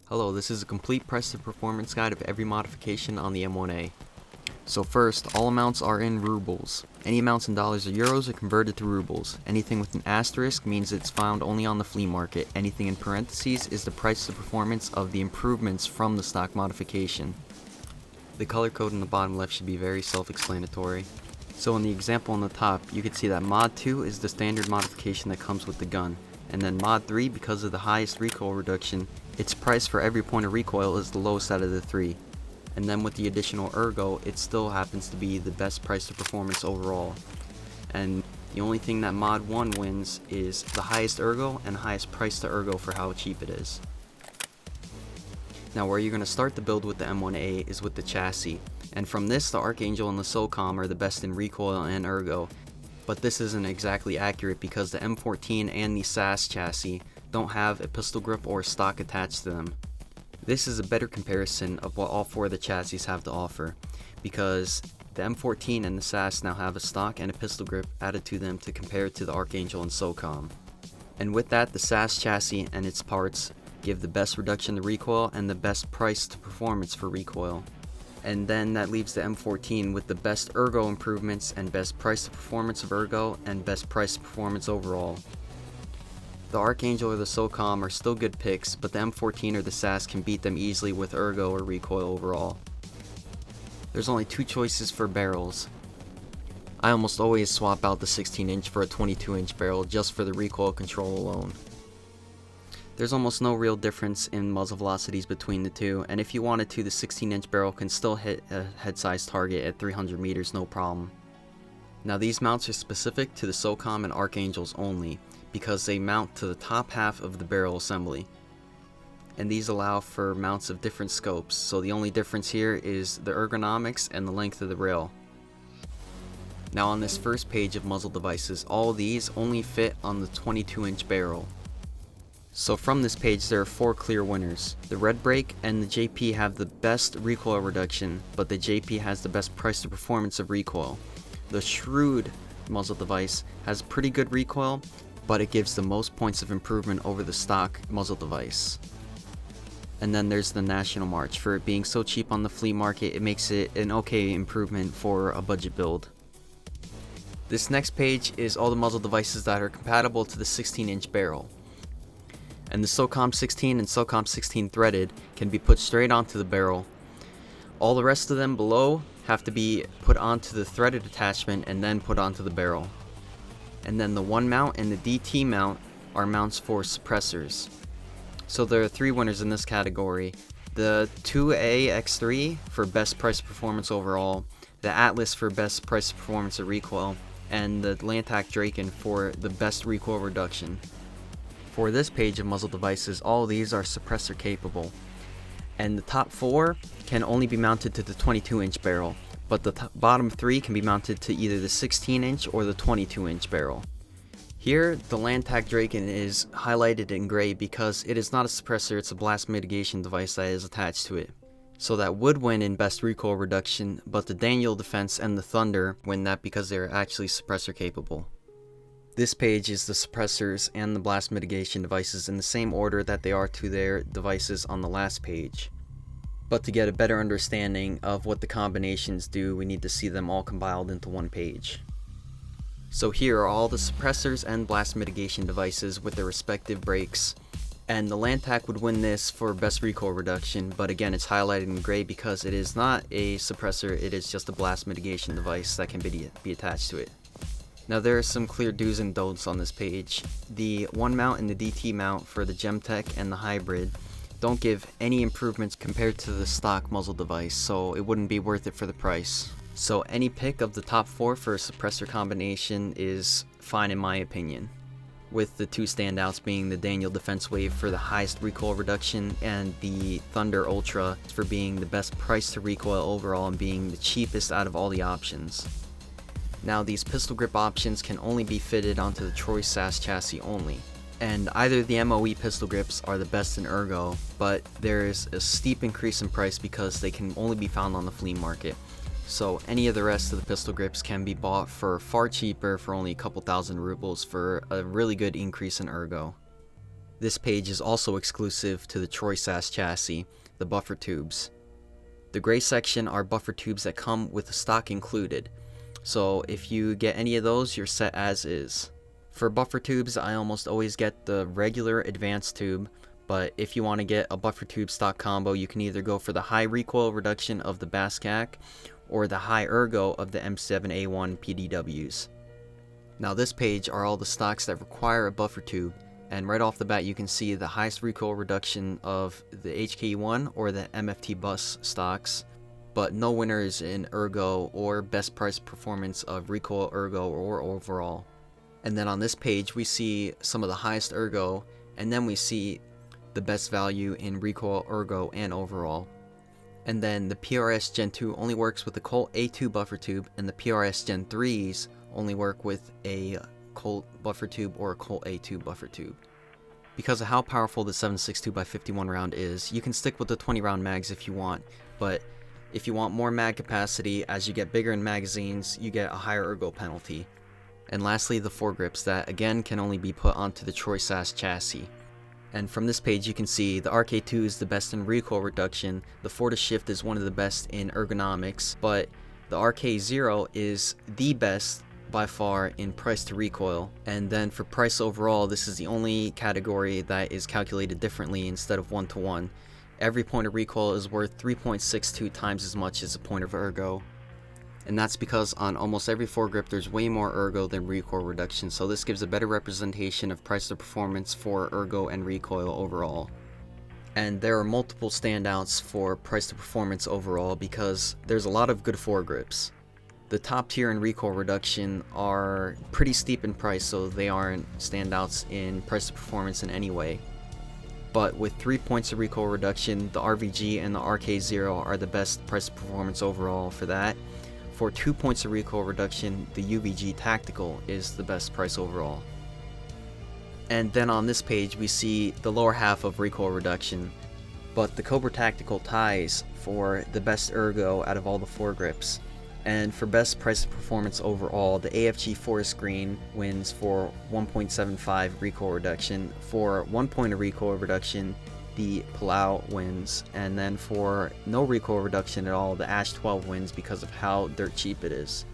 Hello, this is a complete price to performance guide of every modification on the M1A. So first, all amounts are in rubles. Any amounts in dollars or euros are converted to rubles. Anything with an asterisk means it's found only on the flea market. Anything in parentheses is the price to performance of the improvements from the stock modification. The color code in the bottom left should be very self-explanatory. So in the example on the top, you can see that Mod 2 is the standard modification that comes with the gun. And then Mod 3, because of the highest recoil reduction, its price for every point of recoil is the lowest out of the three. And then with the additional ergo, it still happens to be the best price to performance overall. And the only thing that Mod 1 wins is the highest ergo and highest price to ergo for how cheap it is. Now where you're going to start the build with the M1A is with the chassis. And from this, the Archangel and the SOCOM are the best in recoil and ergo. But this isn't exactly accurate because the M14 and the SAS chassis don't have a pistol grip or stock attached to them. This is a better comparison of what all four of the chassis have to offer, because the M14 and the SAS now have a stock and a pistol grip added to them to compare to the Archangel and SOCOM. And with that, the SAS chassis and its parts give the best reduction to recoil and the best price to performance for recoil. And then that leaves the M14 with the best ergo improvements and best price to performance of ergo and best price to performance overall. The Archangel or the SOCOM are still good picks, but the M14 or the SAS can beat them easily with ergo or recoil overall. There's only two choices for barrels. I almost always swap out the 16-inch for a 22-inch barrel just for the recoil control alone. There's almost no real difference in muzzle velocities between the two, and if you wanted to, the 16-inch barrel can still hit a head size target at 300 meters no problem. Now these mounts are specific to the SOCOM and Archangels only, because they mount to the top half of the barrel assembly. And these allow for mounts of different scopes, so the only difference here is the ergonomics and the length of the rail. Now on this first page of Muzzle Devices, all of these only fit on the 22-inch barrel. So from this page there are four clear winners. The Red Brake and the JP have the best recoil reduction, but the JP has the best price to performance of recoil. The Shrewd muzzle device has pretty good recoil, but it gives the most points of improvement over the stock muzzle device. And then there's the National March. For it being so cheap on the flea market, it makes it an okay improvement for a budget build. This next page is all the muzzle devices that are compatible to the 16-inch barrel. And the SOCOM 16 and SOCOM 16 threaded can be put straight onto the barrel. All the rest of them below have to be put onto the threaded attachment and then put onto the barrel. And then the one mount and the DT mount are mounts for suppressors. So there are three winners in this category. The 2A X3 for best price performance overall, the Atlas for best price performance of recoil, and the Lantac Draken for the best recoil reduction. For this page of muzzle devices, all of these are suppressor capable. And the top four can only be mounted to the 22-inch barrel, but the bottom three can be mounted to either the 16-inch or the 22-inch barrel. Here, the Lantac Draken is highlighted in gray because it is not a suppressor, it's a blast mitigation device that is attached to it. So that would win in best recoil reduction, but the Daniel Defense and the Thunder win that because they are actually suppressor capable. This page is the suppressors and the blast mitigation devices in the same order that they are to their devices on the last page. But to get a better understanding of what the combinations do, we need to see them all compiled into one page. So here are all the suppressors and blast mitigation devices with their respective brakes. And the Lantac would win this for best recoil reduction, but again it's highlighted in gray because it is not a suppressor, it is just a blast mitigation device that can be attached to it. Now there are some clear do's and don'ts on this page. The one mount and the DT mount for the Gemtech and the Hybrid don't give any improvements compared to the stock muzzle device, so it wouldn't be worth it for the price. So any pick of the top four for a suppressor combination is fine in my opinion, with the two standouts being the Daniel Defense Wave for the highest recoil reduction and the Thunder Ultra for being the best price to recoil overall and being the cheapest out of all the options. Now these pistol grip options can only be fitted onto the Troy SAS chassis only, and either the MOE pistol grips are the best in ergo, but there is a steep increase in price because they can only be found on the flea market. So any of the rest of the pistol grips can be bought for far cheaper for only a couple thousand rubles for a really good increase in ergo. This page is also exclusive to the Troy SAS chassis, the buffer tubes. The gray section are buffer tubes that come with the stock included, so if you get any of those, you're set as is. For buffer tubes, I almost always get the regular advanced tube, but if you want to get a buffer tube stock combo, you can either go for the high recoil reduction of the Baskac or the high ergo of the M1A PDWs. Now this page are all the stocks that require a buffer tube, and right off the bat you can see the highest recoil reduction of the HK1 or the MFT bus stocks, but no winners in ergo or best price performance of recoil, ergo, or overall. And then on this page we see some of the highest ergo, and then we see the best value in recoil, ergo, and overall. And then the PRS Gen 2 only works with the Colt A2 buffer tube, and the PRS Gen 3s only work with a Colt buffer tube or a Colt A2 buffer tube. Because of how powerful the 7.62x51 round is, you can stick with the 20 round mags if you want, but if you want more mag capacity, as you get bigger in magazines, you get a higher ergo penalty. And lastly, the foregrips that again can only be put onto the Troy SAS chassis. And from this page you can see the RK2 is the best in recoil reduction, the Fortis Shift is one of the best in ergonomics, but the RK0 is the best by far in price to recoil. And then for price overall, this is the only category that is calculated differently instead of 1-to-1. Every point of recoil is worth 3.62 times as much as a point of ergo. And that's because on almost every foregrip there's way more ergo than recoil reduction, so this gives a better representation of price to performance for ergo and recoil overall. And there are multiple standouts for price to performance overall because there's a lot of good foregrips. The top tier in recoil reduction are pretty steep in price, so they aren't standouts in price to performance in any way. But with 3 points of recoil reduction, the RVG and the RK0 are the best price to performance overall for that. For 2 points of recoil reduction, the UVG Tactical is the best price overall. And then on this page we see the lower half of recoil reduction, but the Cobra Tactical ties for the best ergo out of all the foregrips. And for best price to performance overall, the AFG Forest Green wins for 1.75 recoil reduction. For 1 point of recoil reduction, the Palau wins, and then for no recoil reduction at all, the Ash 12 wins because of how dirt cheap it is.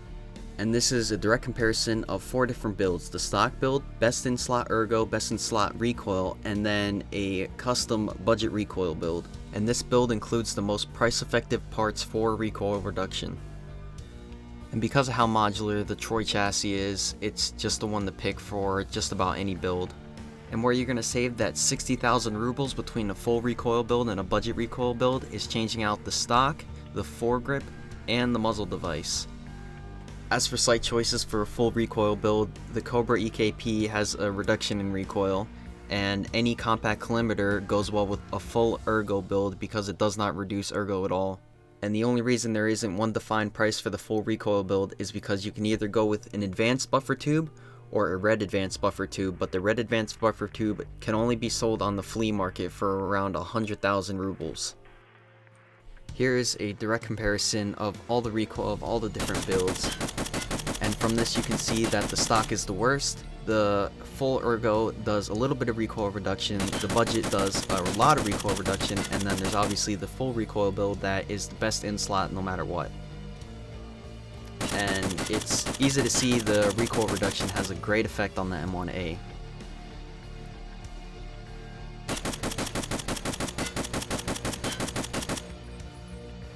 And this is a direct comparison of 4 different builds: the stock build, best in slot ergo, best in slot recoil, and then a custom budget recoil build. And this build includes the most price effective parts for recoil reduction. And because of how modular the Troy chassis is, it's just the one to pick for just about any build. And where you're going to save that 60,000 rubles between a full recoil build and a budget recoil build is changing out the stock, the foregrip, and the muzzle device. As for sight choices for a full recoil build, the Cobra EKP has a reduction in recoil, and any compact collimator goes well with a full ergo build because it does not reduce ergo at all. And the only reason there isn't one defined price for the full recoil build is because you can either go with an advanced buffer tube or a red advanced buffer tube, but the red advanced buffer tube can only be sold on the flea market for around 100,000 rubles. Here is a direct comparison of all the recoil of all the different builds, and from this you can see that the stock is the worst, the full ergo does a little bit of recoil reduction, the budget does a lot of recoil reduction, and then there's obviously the full recoil build that is the best in slot no matter what. And it's easy to see the recoil reduction has a great effect on the M1A.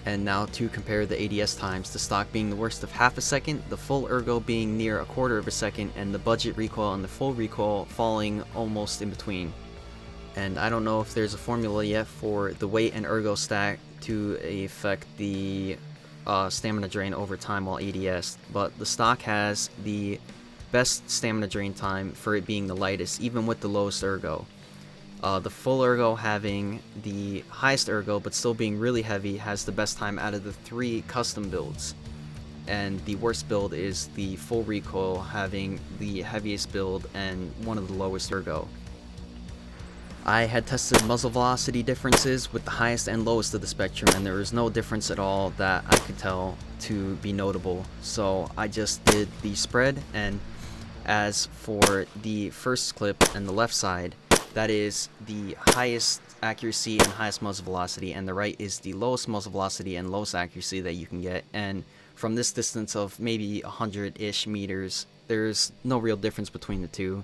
And now to compare the ADS times, the stock being the worst of half a second, the full ergo being near a quarter of a second, and the budget recoil and the full recoil falling almost in between. And I don't know if there's a formula yet for the weight and ergo stack to affect the stamina drain over time while ADS, but the stock has the best stamina drain time for it being the lightest, even with the lowest ergo. The full ergo having the highest ergo but still being really heavy has the best time out of the 3 custom builds. And the worst build is the full recoil having the heaviest build and one of the lowest ergo. I had tested muzzle velocity differences with the highest and lowest of the spectrum, and there was no difference at all that I could tell to be notable. So I just did the spread, and as for the first clip and the left side, that is the highest accuracy and highest muzzle velocity, and the right is the lowest muzzle velocity and lowest accuracy that you can get. And from this distance of maybe 100-ish meters, there's no real difference between the two.